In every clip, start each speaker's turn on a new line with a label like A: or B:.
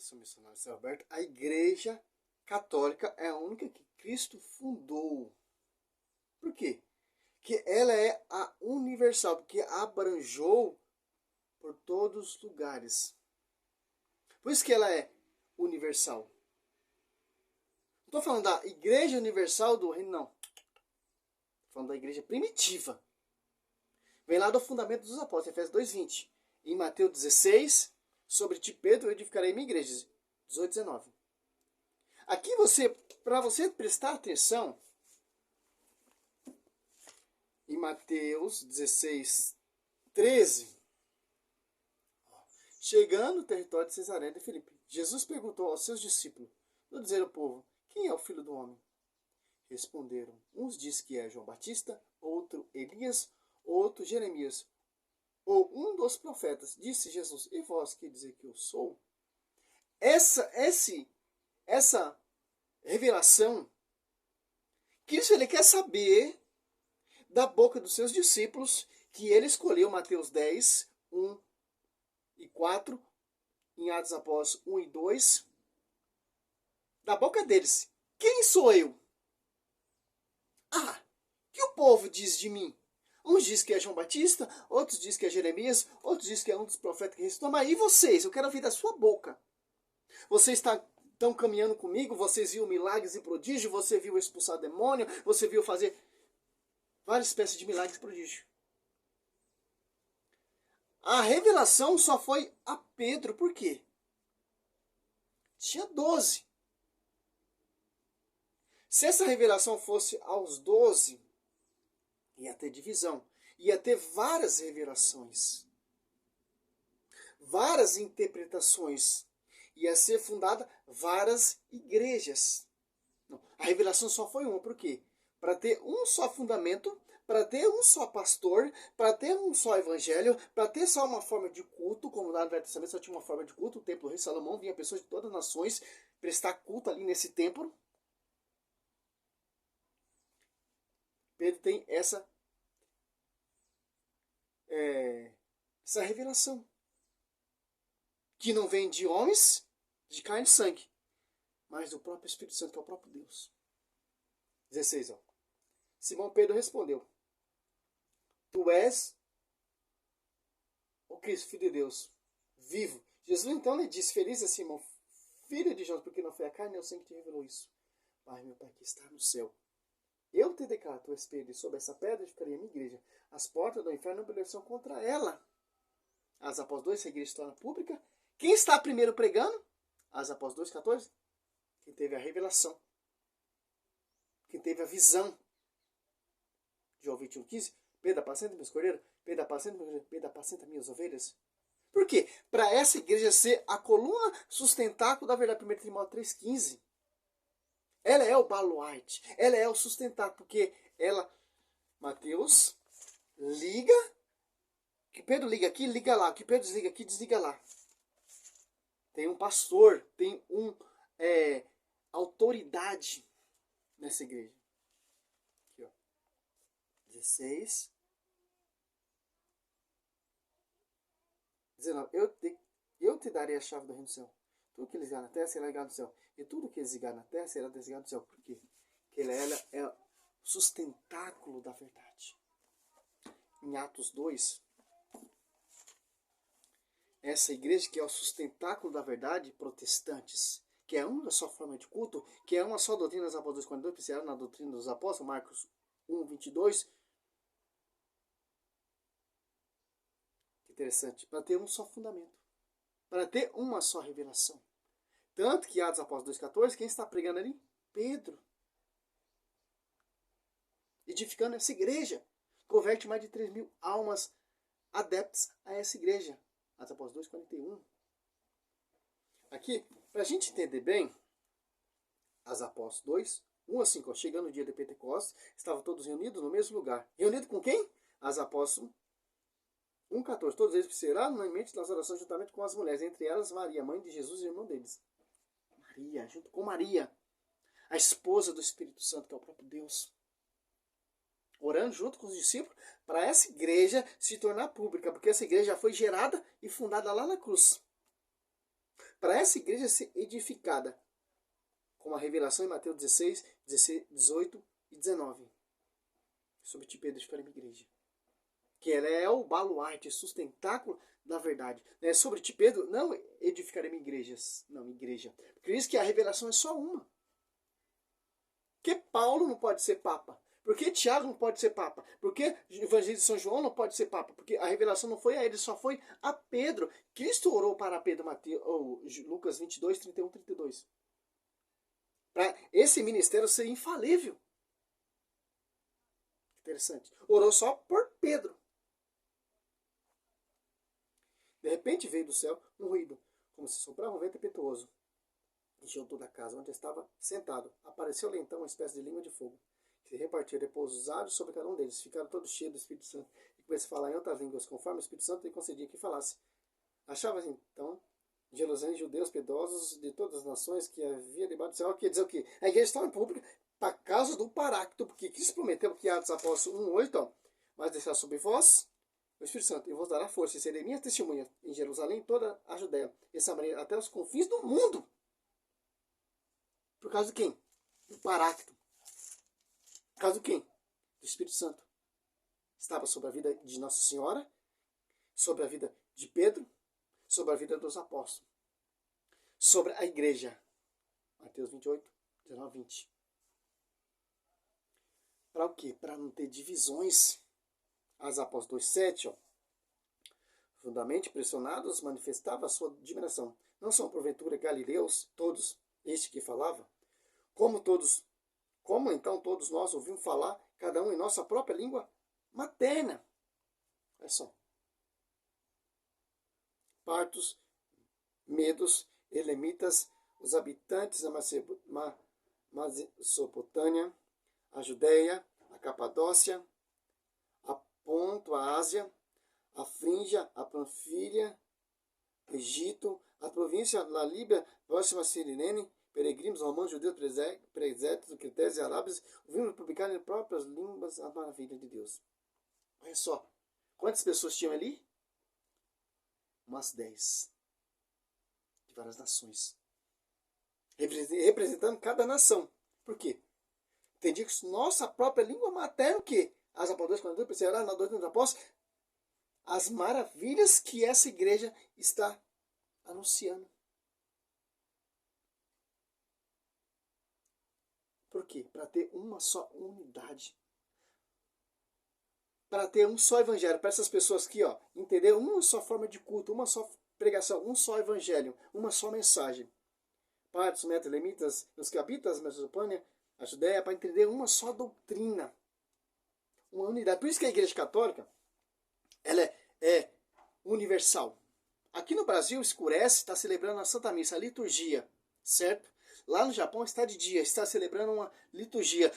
A: Eu sou missionário Zé Alberto. A Igreja Católica é a única que Cristo fundou. Por quê? Porque ela é a universal, porque abranjou por todos os lugares. Por isso que ela é universal. Não estou falando da Igreja Universal do Reino, não. Estou falando da Igreja Primitiva. Vem lá do fundamento dos apóstolos, Efésios 2:20. Em Mateus 16, sobre ti, Pedro, eu edificarei minha igreja. 18, 19. Aqui para você prestar atenção, em Mateus 16, 13, chegando no território de Cesareia de Filipe, Jesus perguntou aos seus discípulos, no dizer ao povo, quem é o filho do homem? Responderam, uns diz que é João Batista, outro Elias, outro Jeremias, ou um dos profetas. Disse Jesus, e vós que dizer que eu sou? Essa revelação, Cristo ele quer saber da boca dos seus discípulos, que ele escolheu Mateus 10, 1 e 4, em Atos Apóstolos 1 e 2, da boca deles. Quem sou eu? Que o povo diz de mim? Uns dizem que é João Batista, outros dizem que é Jeremias, outros dizem que é um dos profetas que ressuscitou. Mas e vocês? Eu quero ouvir da sua boca. Vocês estão caminhando comigo, vocês viram milagres e prodígios, você viu expulsar demônio, você viu fazer várias espécies de milagres e prodígios. A revelação só foi a Pedro, por quê? Tinha 12. Se essa revelação fosse aos 12, ia ter divisão, ia ter várias revelações, várias interpretações, ia ser fundada várias igrejas. Não, a revelação só foi uma, por quê? Para ter um só fundamento, para ter um só pastor, para ter um só evangelho, para ter só uma forma de culto, como lá no Velho Testamento só tinha uma forma de culto, o templo do rei Salomão, vinha pessoas de todas as nações prestar culto ali nesse templo. Pedro tem essa revelação, que não vem de homens, de carne e sangue, mas do próprio Espírito Santo, que é o próprio Deus. 16, ó. Simão Pedro respondeu, tu és o Cristo, Filho de Deus, vivo. Jesus então lhe disse, feliz é Simão, filho de Jonas, porque não foi a carne nem o sangue que te revelou isso. Pai, meu Pai que está no céu, eu te declaro, tu és Pedro, e sobre essa pedra edificarei a minha igreja. As portas do inferno não prevalecerão contra ela. As Apóstolos 2, se a igreja se torna pública. Quem está primeiro pregando? As Apóstolos 2,14. Quem teve a revelação. Quem teve a visão. João 21,15. Pedro, apacenta meus cordeiros. Pedro, apacenta meus cordeiros. Pedro, apacenta minhas ovelhas. Por quê? Para essa igreja ser a coluna sustentáculo da verdade. 1 Timóteo 3,15. Ela é o baluarte. Ela é o sustentáculo. Porque ela, Mateus, liga. Que Pedro liga aqui, liga lá. Que Pedro desliga aqui, desliga lá. Tem um pastor, tem autoridade nessa igreja. Aqui, ó. 16. 19. Eu te darei a chave do reino do céu. Tudo que ligar na terra será ligado no céu. E tudo que desligar na terra será desligado no céu. Por quê? Porque ela é o sustentáculo da verdade. Em Atos 2, essa igreja que é o sustentáculo da verdade, protestantes, que é uma só forma de culto, que é uma só doutrina dos apóstolos 42, baseada na doutrina dos apóstolos, Marcos 1, 22. Que interessante. Para ter um só fundamento. Para ter uma só revelação. Tanto que Atos Apóstolos 2,14, quem está pregando ali? Pedro. Edificando essa igreja. Converte mais de 3.000 almas adeptas a essa igreja. Atos Apóstolos 2,41. Aqui, para a gente entender bem, Atos Apóstolos 2, 1 a 5, chegando o dia de Pentecostes, estavam todos reunidos no mesmo lugar. Reunidos com quem? Atos Apóstolos 1,14. Todos eles serão unanimemente nas orações juntamente com as mulheres, entre elas Maria, mãe de Jesus e irmão deles. Maria, junto com Maria, a esposa do Espírito Santo, que é o próprio Deus. Orando junto com os discípulos para essa igreja se tornar pública, porque essa igreja já foi gerada e fundada lá na cruz. para essa igreja ser edificada, como a revelação em Mateus 16, 18 e 19. Sobre ti, Pedro, edificarei minha igreja. Que ela é o baluarte, o sustentáculo da verdade. Né? Sobre ti, Pedro, não edificarei minha igreja. Não, igreja. Porque diz que a revelação é só uma. Por que Paulo não pode ser papa? Por que Tiago não pode ser papa? Por que o Evangelho de São João não pode ser papa? Porque a revelação não foi a ele, só foi a Pedro. Cristo orou para Pedro, Lucas 22, 31, 32. Para esse ministério ser infalível. Interessante. Orou só por Pedro. De repente veio do céu um ruído, como se soprava um vento impetuoso. Encheu toda a casa onde estava sentado. Apareceu-lhe então uma espécie de língua de fogo, que se repartiu e repousaram sobre cada um deles. Ficaram todos cheios do Espírito Santo e começaram a falar em outras línguas, conforme o Espírito Santo lhe concedia que falasse. Achava então em Jerusalém judeus piedosos de todas as nações que havia debaixo do céu. Quer dizer o quê? A igreja estava em público para causa do paráclito, porque Cristo prometeu que Atos Apóstolos 1:8, mas deixar sobre vós o Espírito Santo, e vos dará força, e serei minha testemunha em Jerusalém, toda a Judéia e Samaria, até os confins do mundo. Por causa de quem? Do paráclito. Por causa de quem? Do Espírito Santo. Estava sobre a vida de Nossa Senhora, sobre a vida de Pedro, sobre a vida dos apóstolos, sobre a igreja. Mateus 28, 19, 20. Para o quê? Para não ter divisões. As Apóstolos 7, fundamente pressionados, manifestava a sua admiração. Não são porventura galileus, todos, este que falava? Como então todos nós ouvimos falar, cada um em nossa própria língua materna? Olha só. Partos, medos, elemitas, os habitantes da Mesopotâmia, a Judéia, a Capadócia, a Ponto, a Ásia, a Frígia, a Panfília, Egito, a província da Líbia, próxima a Cirilene, peregrinos, romanos, judeus, presépitos, critérios e arábios, ouvindo publicar em próprias línguas a maravilha de Deus. Olha só, quantas pessoas tinham ali? Umas 10. De várias nações. Representando cada nação. Por quê? Entendi que nossa própria língua materna, o quê? As Apóstolos, quando perceberá na doutrina dos apóstolos, as maravilhas que essa igreja está anunciando. Por quê? Para ter uma só unidade. Para ter um só evangelho. Para essas pessoas aqui, entender uma só forma de culto, uma só pregação, um só evangelho, uma só mensagem. Partos, metas, lemitas, os que habitam a Mesopotâmia, a Judéia, para entender uma só doutrina. Uma unidade. Por isso que a Igreja Católica ela é universal. Aqui no Brasil, escurece, está celebrando a Santa Missa, a liturgia, certo? Lá no Japão está de dia, está celebrando uma liturgia.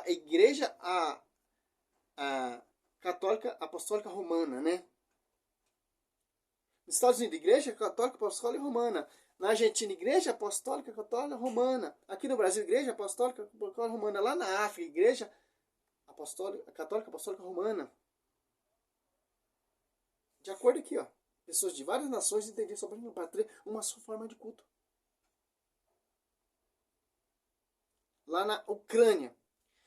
A: A Igreja a Católica Apostólica Romana, né? Nos Estados Unidos, Igreja Católica Apostólica Romana. Na Argentina, Igreja Apostólica Católica Romana. Aqui no Brasil, Igreja Apostólica Católica Romana. Lá na África, Igreja Católica Apostólica Romana. De acordo aqui, pessoas de várias nações entendiam sobre para ter uma só forma de culto. Lá na Ucrânia,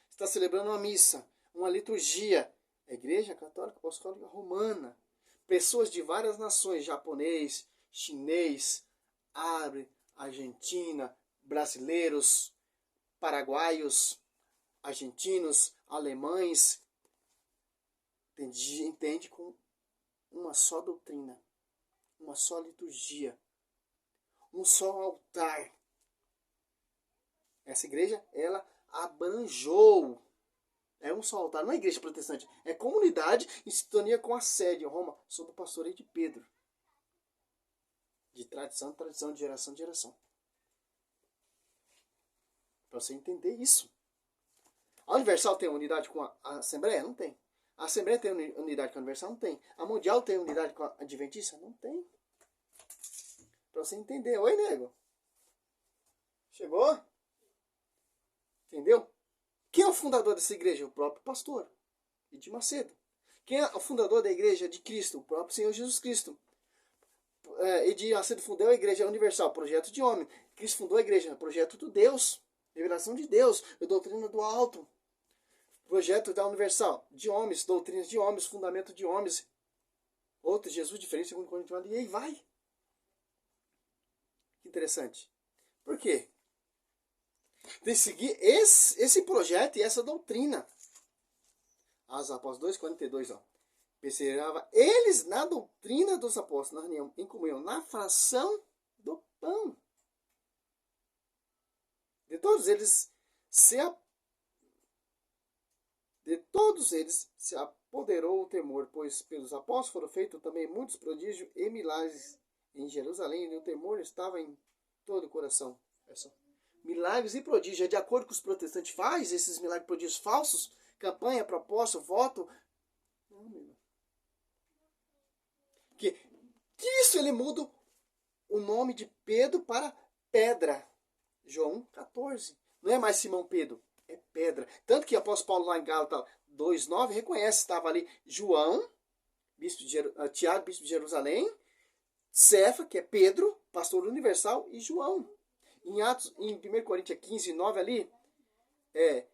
A: está celebrando uma missa, uma liturgia. A Igreja Católica Apostólica Romana. Pessoas de várias nações, japonês, chinês, árabe, argentina, brasileiros, paraguaios, argentinos, alemães, entende com uma só doutrina, uma só liturgia, um só altar. Essa igreja, ela abranjou. É um só altar, não é igreja protestante, é comunidade em sintonia com a sede em Roma, sob o pastoreio de Pedro. De tradição em tradição, de geração em geração. Para você entender isso. A Universal tem unidade com a Assembleia? Não tem. A Assembleia tem unidade com a Universal? Não tem. A Mundial tem unidade com a Adventista? Não tem. Para você entender. Oi, nego. Chegou? Entendeu? Quem é o fundador dessa igreja? O próprio pastor. Edir Macedo. Quem é o fundador da igreja de Cristo? O próprio Senhor Jesus Cristo. Macedo fundou a Igreja Universal, projeto de homem. Cristo fundou a igreja, projeto de Deus, revelação de Deus, doutrina do alto. Projeto da Universal, de homens, doutrinas de homens, fundamento de homens. Outro, Jesus diferente, segundo Coríntios, e aí vai. Que interessante. Por quê? Tem que seguir esse projeto e essa doutrina. Atos Apóstolos 2:42, ó. Perseverava eles na doutrina dos apóstolos, na reunião, em comunhão, na fração do pão. De todos eles se apoderou o temor, pois pelos apóstolos foram feitos também muitos prodígios e milagres em Jerusalém, e o temor estava em todo o coração. Milagres e prodígios, de acordo com os protestantes fazem, esses milagres e prodígios falsos, campanha, proposta, voto. Não, meu irmão. Que Cristo, ele muda o nome de Pedro para pedra. João 14. Não é mais Simão Pedro, é pedra. Tanto que o apóstolo Paulo lá em Gálatas 2:9 reconhece, estava ali João, Tiago, bispo de Jerusalém, Cefa, que é Pedro, pastor universal, e João. Em 1 Coríntios 15:9 ali,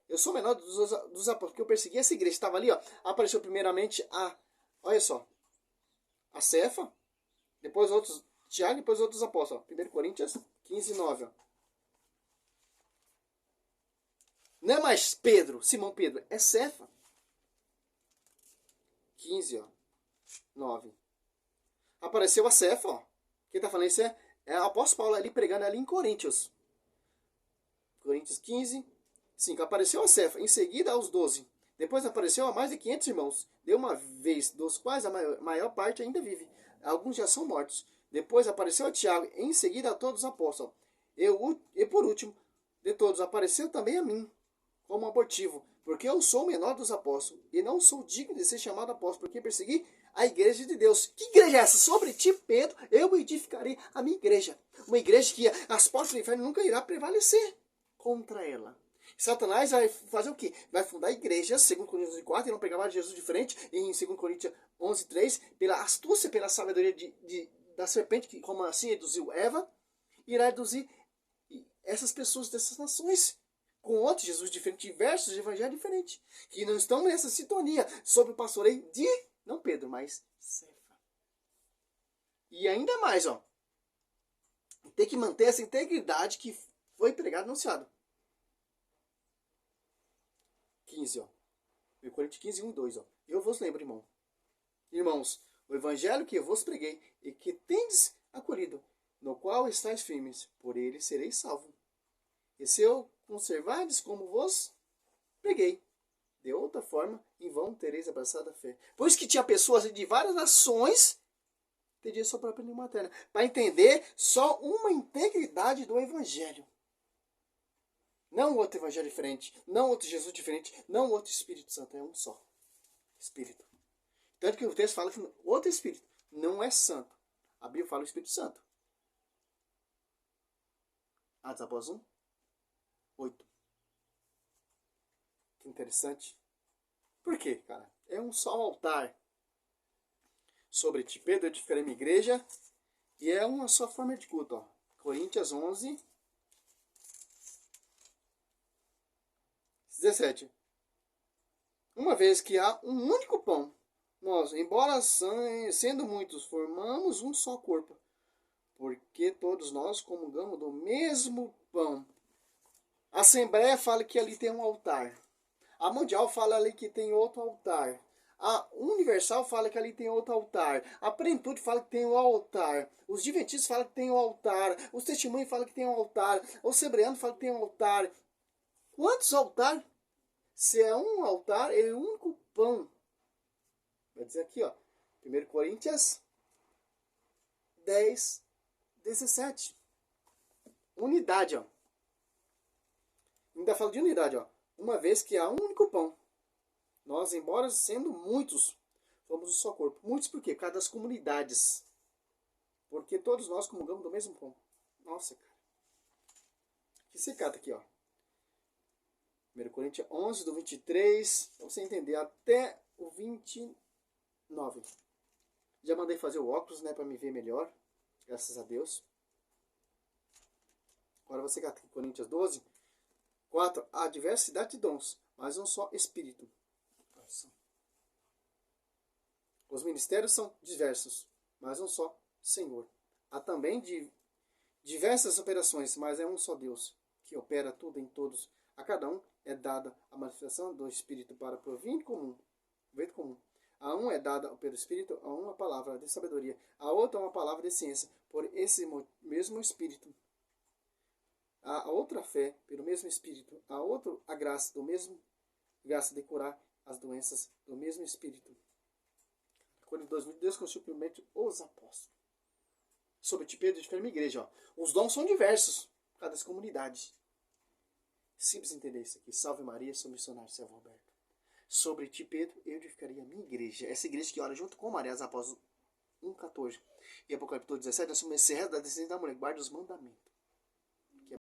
A: eu sou o menor dos apóstolos, porque eu persegui essa igreja. Estava ali, ó, apareceu primeiramente olha só, a Cefa, depois outros, Tiago, depois outros apóstolos. 1 Coríntios 15:9, ó. Não é mais Pedro, Simão Pedro, é Cefa. 15:9. Apareceu a Cefa, ó. Quem está falando isso é o apóstolo Paulo ali pregando ali em Coríntios. Coríntios 15:5. Apareceu a Cefa, em seguida aos 12. Depois apareceu a mais de 500 irmãos. De uma vez, dos quais a maior parte ainda vive. Alguns já são mortos. Depois apareceu a Tiago, em seguida a todos os apóstolos. E por último, de todos, apareceu também a mim, como abortivo, porque eu sou o menor dos apóstolos, e não sou digno de ser chamado apóstolo, porque persegui a igreja de Deus. Que igreja é essa? Sobre ti, Pedro, eu edificarei a minha igreja. Uma igreja que as portas do inferno nunca irá prevalecer contra ela. Satanás vai fazer o quê? Vai fundar igrejas, segundo Coríntios 4, e não pegar mais Jesus de frente, e em 2 Coríntios 11:3, pela astúcia, pela sabedoria da serpente, que como assim reduziu Eva, irá reduzir essas pessoas dessas nações, com outros Jesus diferentes, diversos evangelhos diferentes, que não estão nessa sintonia sobre o pastoreio de, não Pedro, mas Cefa. E ainda mais, ó, tem que manter essa integridade que foi pregado e anunciado. 15, ó. 1 Coríntios 15:1-2, ó. Eu vos lembro, irmãos, o evangelho que eu vos preguei e que tendes acolhido, no qual estáis firmes, por ele sereis salvos. E se eu conservardes como vos preguei, de outra forma, em vão tereis abraçado a fé. Por isso que tinha pessoas de várias nações que entendiam sua própria língua materna, para entender só uma integridade do evangelho. Não outro evangelho diferente, não outro Jesus diferente, não outro Espírito Santo, é um só Espírito. Tanto que o texto fala que outro Espírito não é santo. A Bíblia fala o Espírito Santo. Atos Apóstolos 1:8. Que interessante. Por quê, cara? É um só altar. Sobre ti, Pedro, edificarei minha igreja. E é uma só forma de culto, ó. Coríntios 11:17. Uma vez que há um único pão, nós, embora sendo muitos, formamos um só corpo, porque todos nós comungamos do mesmo pão. A Assembleia fala que ali tem um altar. A Mundial fala ali que tem outro altar. A Universal fala que ali tem outro altar. A Plenitude fala que tem um altar. Os Adventistas falam que tem um altar. Os Testemunhos falam que tem um altar. Os Sebreanos falam que tem um altar. Quantos altares? Se é um altar, é o único pão. Vai dizer aqui, ó. 1 Coríntios 10:17. Unidade, ó. Ainda fala de unidade, ó. Uma vez que há um único pão. Nós, embora sendo muitos, somos um só corpo. Muitos por quê? Por causa das comunidades. Porque todos nós comungamos do mesmo pão. Nossa, cara. Que secata aqui, ó. 1 Coríntios 11, do 23, para você entender, até o 29. Já mandei fazer o óculos, né, para me ver melhor. Graças a Deus. Agora você quer Coríntios 12, 4. Há diversidade de dons, mas um só Espírito. Os ministérios são diversos, mas um só Senhor. Há também diversas operações, mas é um só Deus, que opera tudo em todos. A cada um é dada a manifestação do Espírito para proveito comum. A um é dada pelo Espírito a uma palavra de sabedoria, a outra uma palavra de ciência, por esse mesmo Espírito. A outra fé, pelo mesmo Espírito. A outra a graça do mesmo, graça de curar as doenças do mesmo Espírito. Quando em 2002 constituiu primeiro os apóstolos. Sobre ti, Pedro, de igreja. Ó. Os dons são diversos por causa das comunidades. Simples entender isso aqui. Salve Maria, sou missionário Selvo Alberto. Sobre ti, Pedro, eu edificaria a minha igreja. Essa igreja que ora junto com Maria, as apóstolos 1,14. E Apocalipse 17, nós somos esse resto da descendência da mulher, guarda os mandamentos.